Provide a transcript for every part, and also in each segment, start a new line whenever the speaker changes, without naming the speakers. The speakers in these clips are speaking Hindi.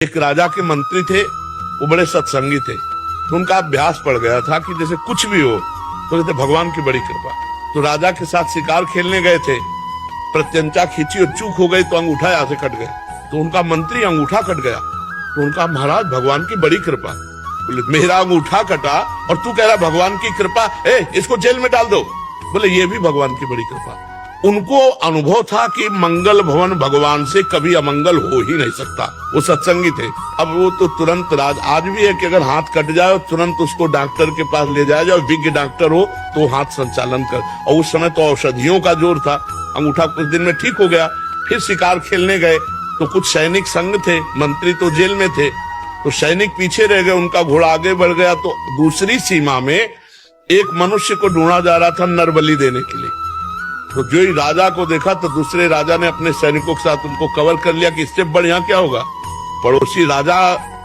एक राजा के मंत्री थे, वो बड़े सत्संगी थे, तो उनका अभ्यास पड़ गया था कि जैसे कुछ भी हो तो जैसे भगवान की बड़ी कृपा। तो राजा के साथ शिकार खेलने गए थे, प्रत्यंचा खींची और चूक हो गई तो अंगूठा यहाँ से कट गया। तो उनका मंत्री अंगूठा कट गया, तो उनका महाराज भगवान की बड़ी कृपा। बोले मेरा अंगूठा कटा और तू कह रहा भगवान की कृपा, इसको जेल में डाल दो। बोले ये भी भगवान की बड़ी कृपा। उनको अनुभव था कि मंगल भवन भगवान से कभी अमंगल हो ही नहीं सकता। वो सत्संगी थे। अब वो तो तुरंत आज भी है कि अगर हाथ कट जाए तुरंत उसको डॉक्टर के पास ले जाया जाए, विज्ञ डॉक्टर हो तो हाथ संचालन कर। और उस समय तो औषधियों का जोर था, अंगूठा कुछ दिन में ठीक हो गया। फिर शिकार खेलने गए तो कुछ सैनिक संग थे, मंत्री तो जेल में थे, तो सैनिक पीछे रह गए, उनका घोड़ा आगे बढ़ गया। तो दूसरी सीमा में एक मनुष्य को ढूंढा जा रहा था नरबली देने के लिए। तो जो ही राजा को देखा तो दूसरे राजा ने अपने सैनिकों के साथ उनको कवर कर लिया कि इससे बढ़िया क्या होगा। पड़ोसी राजा,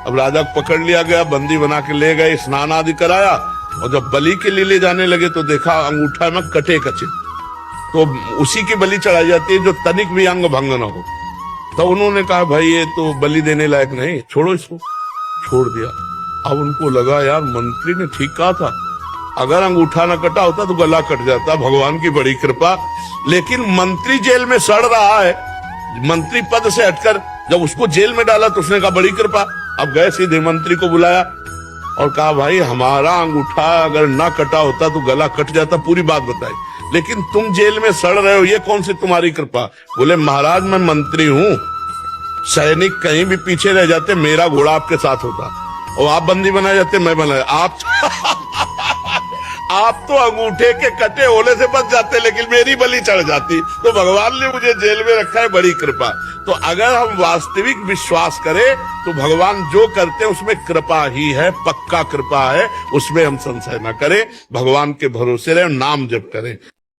अब राजा को पकड़ लिया गया, बंदी बना के ले गए, स्नान आदि कराया, और जब बलि के लिए ले जाने लगे तो देखा अंगूठा में कटे कचे। तो उसी की बलि चढ़ाई जाती है जो तनिक भी अंग भंग न हो। तो उन्होंने कहा भाई ये तो बलि देने लायक नहीं, छोड़ो इसको। छोड़ दिया। अब उनको लगा यार मंत्री ने ठीक कहा था, अगर अंगूठा न कटा होता तो गला कट जाता, भगवान की बड़ी कृपा। लेकिन मंत्री जेल में सड़ रहा है, मंत्री पद से हटकर जब उसको जेल में डाला तो उसने कहा बड़ी कृपा। अब गए सीधे मंत्री को बुलाया और कहा भाई हमारा अंगूठा अगर ना कटा होता तो गला कट जाता, पूरी बात बताई, लेकिन तुम जेल में सड़ रहे हो, ये कौन सी तुम्हारी कृपा। बोले महाराज मैं मंत्री हूँ, सैनिक कहीं भी पीछे रह जाते मेरा घोड़ा आपके साथ होता, और आप बंदी बनाए जाते मैं बनाया। आप तो अंगूठे के कटे होने से बच जाते, लेकिन मेरी बलि चढ़ जाती। तो भगवान ने मुझे जेल में रखा है, बड़ी कृपा। तो अगर हम वास्तविक विश्वास करें तो भगवान जो करते हैं उसमें कृपा ही है, पक्का कृपा है, उसमें हम संशय न करें, भगवान के भरोसे रहे, नाम जप करें।